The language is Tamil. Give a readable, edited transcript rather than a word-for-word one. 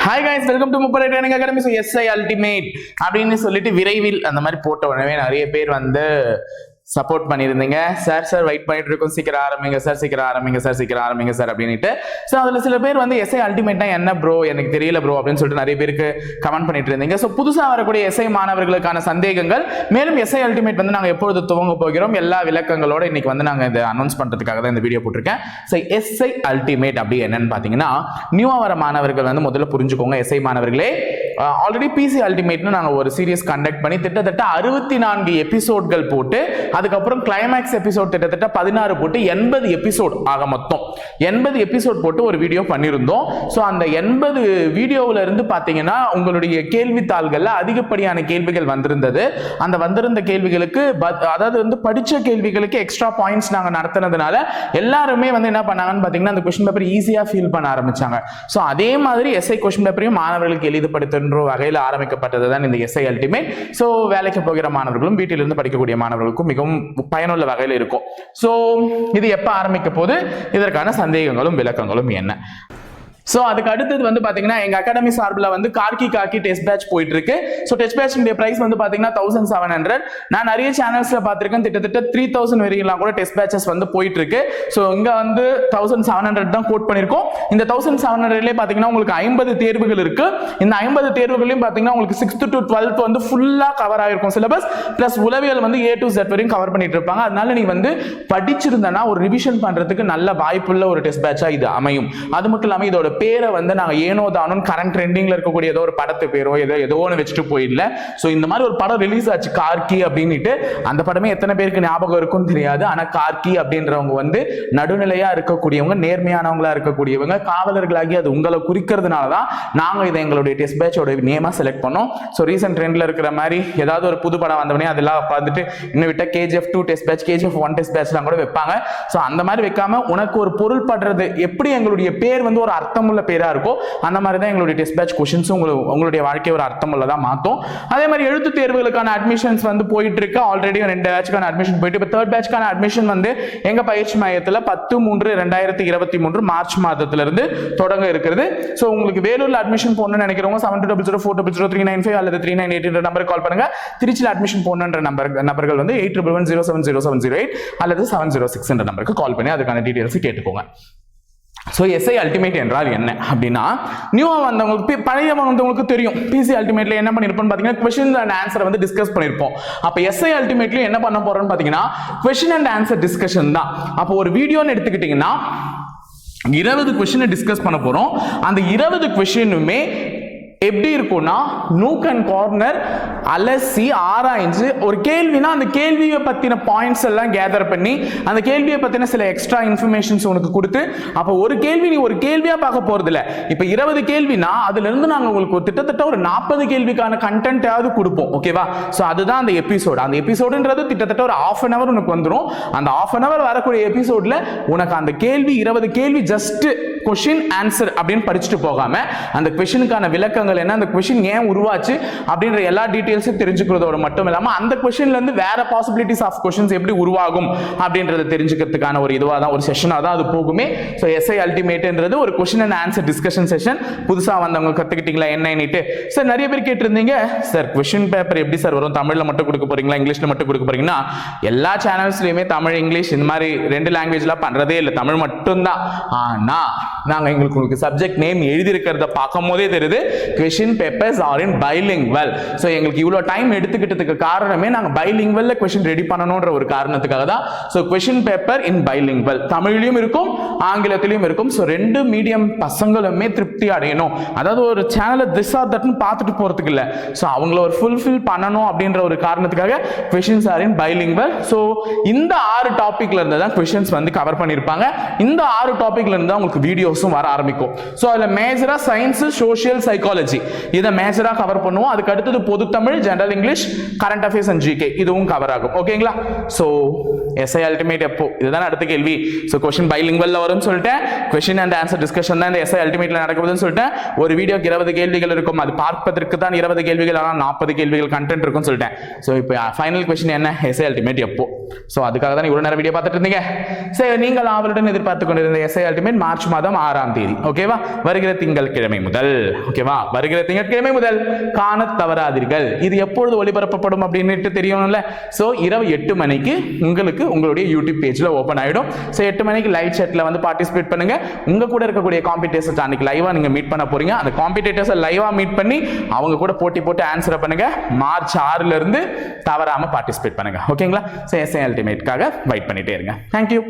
ஹாய் கைஸ், வெல்கம் டு முப்படை training academy. So SI ultimate அப்படின்னு சொல்லிட்டு விரைவில் அந்த மாதிரி போட்ட உடனே நிறைய பேர் வந்து சப்போர்ட் பண்ணியிருந்தீங்க. சார் வெயிட் பண்ணிட்டு இருக்கோம், சீக்கிரம் ஆரம்பிங்க சார், சீக்கிரம் ஆரம்பிங்க சார், சீக்கிரம் ஆரம்பிங்க சார் அப்படின்ட்டு. ஸோ அதில் சில பேர் வந்து எஸ்ஐ அல்டிமேட்னா என்ன ப்ரோ, எனக்கு தெரியல ப்ரோ அப்படின்னு சொல்லிட்டு நிறைய பேருக்கு கமெண்ட் பண்ணிட்டு இருந்தீங்க. ஸோ புதுசாக வரக்கூடிய எஸ்ஐ மாணவர்களுக்கான சந்தேகங்கள், மேலும் எஸ்ஐ அல்டிமேட் வந்து நாங்கள் எப்பொழுது துவங்க போகிறோம், எல்லா விளக்கங்களோட இன்னைக்கு வந்து நாங்கள் இதை அனௌன்ஸ் பண்ணுறதுக்காக தான் இந்த வீடியோ போட்டிருக்கேன். ஸோ எஸ்ஐ அல்டிமேட் அப்படி என்னன்னு பார்த்தீங்கன்னா, நியூவாக வர மாணவர்கள் வந்து முதல்ல புரிஞ்சுக்கோங்க. எஸ்ஐ மாணவர்களே, ஆல்ரெடி பிசி அல்டிமேட்னு நாங்கள் ஒரு சீரியஸ் கண்டக்ட் பண்ணி கிட்டத்தட்ட 64 எபிசோட்கள் போட்டு, அதுக்கப்புறம் கிளைமேக்ஸ் எபிசோட் கிட்டத்தட்ட 16 போட்டு 80 எபிசோட் ஆக மொத்தம் 80 எபிசோட் போட்டு ஒரு வீடியோ பண்ணியிருந்தோம். ஸோ அந்த 80 வீடியோவில் இருந்து பார்த்தீங்கன்னா உங்களுடைய கேள்வித்தாள்களில் அதிகப்படியான கேள்விகள் வந்திருந்தது. அந்த வந்திருந்த கேள்விகளுக்கு அதாவது வந்து படித்த கேள்விகளுக்கு எக்ஸ்ட்ரா பாயிண்ட்ஸ் நாங்கள் நடத்தினதுனால எல்லாருமே வந்து என்ன பண்ணாங்கன்னு பார்த்தீங்கன்னா அந்த கொஸ்டின் பேப்பர் ஈஸியாக ஃபீல் பண்ண ஆரம்பிச்சாங்க. ஸோ அதே மாதிரி எஸ்ஐ கொஸ்டின் பேப்பரையும் மாணவர்களுக்கு எளிதுபடுத்த வகையில் ஆரம்பிக்கப்பட்டது தான் இந்த எஸ்ஐ அல்டிமேட். ஸோ வேலைக்கு போகிற மாணவர்களும் வீட்டிலிருந்து படிக்கக்கூடிய மாணவர்களுக்கும் மிகவும் பயனுள்ள வகையில் இருக்கும். ஸோ இது எப்போ ஆரம்பிக்க போது, இதற்கான சந்தேகங்களும் விளக்கங்களும் என்ன. ஸோ அதுக்கு அடுத்தது வந்து பார்த்தீங்கன்னா எங்கள் அகாடமி சார்பில் வந்து காக்கி டெஸ்ட் பேட்ச் போயிட்டு இருக்கு. ஸோ டெஸ்ட் பேட்ச் பிரைஸ் வந்து பார்த்தீங்கன்னா 1700. நான் நிறைய சேனல்ஸில் பார்த்துருக்கேன், கிட்டத்தட்ட 3000 வரைக்கும் கூட டெஸ்ட் பேட்சஸ் வந்து போயிட்டு இருக்கு. ஸோ இங்கே வந்து 1700 தான் கோட் பண்ணியிருக்கோம். இந்த 1700லேயே பார்த்தீங்கன்னா உங்களுக்கு 50 தேர்வுகள் இருக்கு. இந்த 50 தேர்வுகளையும் பார்த்தீங்கன்னா உங்களுக்கு 6th to 12th வந்து ஃபுல்லாக கவர் ஆகிருக்கும் சிலபஸ். பிளஸ் உளவியல் வந்து A to Z வரையும் கவர் பண்ணிட்டு இருப்பாங்க. அதனால நீ வந்து படிச்சிருந்தனா ஒரு ரிவிஷன் பண்ணுறதுக்கு நல்ல வாய்ப்புள்ள ஒரு டெஸ்ட் பேட்சா இது அமையும். அது மட்டும் இல்லாமல் இதோட பேரை வந்து நாங்க ஏனோ தானோ கரண்ட் ட்ரெண்டிங்ல இருக்கக்கூடிய ஏதோ ஒரு படத்து பேரோ ஏதோ ஒன்று வச்சுட்டு போயிடல. ஸோ இந்த மாதிரி ஒரு படம் ரிலீஸ் ஆச்சு கார்கி அப்படின்ட்டு. அந்த படமே எத்தனை பேருக்கு ஞாபகம் இருக்கும்னு தெரியாது. ஆனா கார்கி அப்படின்றவங்க வந்து நடுநிலையா இருக்கக்கூடியவங்க, நேர்மையானவங்களா இருக்கக்கூடியவங்க, காவலர்களாகி அது உங்களை குறிக்கிறதுனால தான் நாங்க இதை எங்களுடைய டெஸ்ட் பேட்சோட நேமா செலக்ட் பண்ணோம். ஸோ ரீசெண்ட் ட்ரெண்ட்ல இருக்கிற மாதிரி ஏதாவது ஒரு புது படம் வந்தவனே அதெல்லாம் பார்த்துட்டு இன்னும் விட்ட KGF 2 test batch, KGF 1 test பேட்ச்லாம் கூட வைப்பாங்க. ஸோ அந்த மாதிரி வைக்காம உனக்கு ஒரு பொருள் படுறது எப்படி எங்களுடைய பேர் வந்து ஒரு அர்த்தம் பேரா இருக்கும், அந்த மாதிரி தான் எங்களுடைய டெஸ்ட் பேட்ச் क्वेश्चंस உங்களுடைய வாழ்க்கையை ஒரு அர்த்தமுள்ளதா மாத்தும். அதே மாதிரி எழுத்து தேர்வுகளுக்கான அட்மிஷன்ஸ் வந்து போயிட்டு இருக்கு. ஆல்ரெடி 2 பேட்ச்க்கான அட்மிஷன் போயிட்டு, இப்போ 3rd பேட்ச்க்கான அட்மிஷன் வந்து எங்க பயிற்சி மையத்தில் 10/3/2023 மார்ச் மாதத்துல இருந்து தொடங்க இருக்கிறது. ஸோ உங்களுக்கு வேலூர்ல அட்மிஷன் போடணும்னு நினைக்கிறவங்க 7200400395 அல்லது 3988 நம்பருக்கு கால் பண்ணுங்க. திருச்சியில் அட்மிஷன் போடணுன்ற நபர்கள் வந்து 8111070708 அல்லது 706 என்ற நம்பருக்கு கால் பண்ணி அதுக்கான டீடைல்ஸ் கேட்டுக்கோங்க. ஸோ எஸ்ஐ அல்டிமேட் என்றால் என்ன அப்படின்னா, நியூவாக வந்தவங்களுக்கு, பழைய வந்தவங்களுக்கு தெரியும் பிசி அல்டிமேட்ல என்ன பண்ணிருப்போம் பார்த்தீங்கன்னா கொஸ்டின் அண்ட் ஆன்சரை வந்து டிஸ்கஸ் பண்ணிருப்போம். அப்போ எஸ்ஐ அல்டிமேட்லயும் என்ன பண்ண போறோம்னு பார்த்தீங்கன்னா கொஸ்டின் அண்ட் ஆன்சர் டிஸ்கஷன் தான். அப்போ ஒரு வீடியோன்னு எடுத்துக்கிட்டீங்கன்னா 20 கொஸ்டினை டிஸ்கஸ் பண்ண போறோம். அந்த 20 கொஸ்டினுமே எப்படி இருக்கும்னா நூக் அண்ட் கார்னர் அலசி ஆராய்ஞ்சு ஒரு கேள்வினா அந்த கேள்வியை பத்தின பாயிண்ட்ஸ் எல்லாம் கேதர் பண்ணி அந்த கேள்வியை பத்தின சில எக்ஸ்ட்ரா இன்ஃபர்மேஷன்ஸ் உனக்கு கொடுத்து, அப்போ ஒரு கேள்வி நீ ஒரு கேள்வியா பார்க்க போறது இல்ல. இப்போ 20 கேள்வினா அதுல இருந்து நாங்க உங்களுக்கு கிட்டத்தட்ட ஒரு 40 கேள்விக்கான கண்டென்ட்டாவது கொடுப்போம். ஓகேவா? ஸோ அதுதான் அந்த எபிசோடு. அந்த எபிசோடுன்றது கிட்டத்தட்ட ஒரு 1/2 an hour உனக்கு வந்துடும். அந்த 1/2 an hour வரக்கூடிய எபிசோட்ல உனக்கு அந்த கேள்வி 20 கேள்வி ஜஸ்ட் கொஸ்டின் ஆன்சர் அப்படின்னு படிச்சுட்டு போகாம அந்த கொஸ்டினுக்கான விளக்கங்கள் என்ன, அந்த கொஸ்டின் ஏன் உருவாச்சு அப்படின்ற எல்லா டீடைல்ஸும் தெரிஞ்சுக்கிறதோட மட்டும் இல்லாம அந்த கொஸ்டின்ல இருந்து வேற பாசிபிலிட்டிஸ் ஆஃப் கொஸ்டின்ஸ் எப்படி உருவாகும் அப்படின்றத தெரிஞ்சுக்கிறதுக்கான ஒரு இதுவா தான், ஒரு செஷனா தான் அது போகுமே. ஸோ எஸ்ஐ அல்டிமேட்ன்றது ஒரு question and answer discussion session. புதுசா வந்தவங்க கத்துக்கிட்டீங்களா என்னன்னுட்டு சார் நிறைய பேர் கேட்டிருந்தீங்க. சார் கொஸ்டின் பேப்பர் எப்படி சார் வரும், தமிழ்ல மட்டும் கொடுக்க போறீங்களா, இங்கிலீஷ்ல மட்டும் கொடுக்க போறீங்கன்னா, எல்லா சேனல்ஸ்லயுமே தமிழ் இங்கிலீஷ் இந்த மாதிரி 2 லாங்குவேஜ்லாம் பண்றதே இல்லை, தமிழ் மட்டும்தான். ஆனா நாங்க உங்களுக்கு சப்ஜெக்ட் நேம் எழுதி இருக்கிறத பார்க்கும் போதே தெரியுது question papers are in bilingual. So எங்களுக்கு இவ்ளோ டைம் எடுத்துக்கிட்டதுக்கு காரணமே நாங்க bilingualல question ரெடி பண்ணனும்ன்ற ஒரு காரணத்துக்காக தான். So question paper in bilingual, தமிழ்லயும் இருக்கும் ஆங்கிலத்திலயும் இருக்கும். சோ 2 மீடியம் பசங்களுமே திருப்தி அடையணும். அதாவது ஒரு சேனலை திஸ் ஆர் தட்னு பார்த்துட்டு போறதுக்கு இல்ல, சோ அவங்கள ஒரு ஃபுல்ஃபில் பண்ணணும் அப்படின்ற ஒரு காரணத்துக்காக questions are in bilingual. So இந்த 6 டாபிக்ல இருந்து தான் questions வந்து கவர் பண்ணிருப்பாங்க. இந்த 6 டாபிக்ல இருந்து தான் உங்களுக்கு வீடியோஸும் வர ஆரம்பிக்கும். சோ அதுல மேஜரா சயின்ஸ், சோஷியல், சைக்காலஜி ஜுவாலஜி. இதை மேஜரா கவர் பண்ணுவோம். அதுக்கு அடுத்தது பொது Tamil, general English, current affairs and GK இதுவும் கவர் ஆகும். ஓகேங்களா? சோ எஸ்ஐ அல்டிமேட் எப்போ? இதுதான் அடுத்த கேள்வி. சோ क्वेश्चन பைலிங்குவல்ல வரும்னு சொல்லிட்டேன். क्वेश्चन அண்ட் ஆன்சர் டிஸ்கஷன் தான் இந்த எஸ்ஐ அல்டிமேட்ல நடக்குதுன்னு சொல்லிட்டேன். ஒரு வீடியோக்கு 20 கேள்விகள் இருக்கும். அது பார்ப்பதற்கு தான் 20 கேள்விகள், ஆனா 40 கேள்விகள் கண்டென்ட் இருக்கும்னு சொல்லிட்டேன். சோ இப்போ ஃபைனல் क्वेश्चन என்ன? எஸ்ஐ அல்டிமேட் எப்போ? சோ அதுக்காக தான் இவ்வளவு நேரம் வீடியோ பார்த்துட்டு இருந்தீங்க. சரி, நீங்கள் ஆவலுடன் எதிர்பார்த்து கொண்டிருந்த எஸ்ஐ அல்டிமேட் மார்ச் மாதம் 6ஆம் தேதி. ஓகேவா? வருகிற திங்கட்கிழமை முதல். ஓகேவா? வருகிற திங்கட்கிழமை முதல் காண தவறாதீர்கள். இது எப்பொழுது ஒளிபரப்பப்படும் அப்படின்னு தெரியணும்ல. சோ இரவு 8 மணிக்கு உங்களுக்கு உங்களுடைய யூடியூப் பேஜ்ல ஓபன் ஆயிடும். சோ 8 மணிக்கு லைவ் chatல வந்து பார்ட்டிசிபேட் பண்ணுங்க. உங்க கூட இருக்கக்கூடிய காம்படிட்டர்ஸ் அன்னைக்கு லைவா நீங்க மீட் பண்ண போறீங்க. அந்த காம்படிட்டர்ஸ் லைவா மீட் பண்ணி அவங்க கூட போட்டி போட்டு ஆன்சர் பண்ணுங்க. மார்ச் 6ல இருந்து தவறாம பார்ட்டிசிபேட் பண்ணுங்க. ஓகேங்களா? சோ எஸ்ஐ அல்டிமேட்காக வெயிட் பண்ணிட்டே இருங்க. Thank you.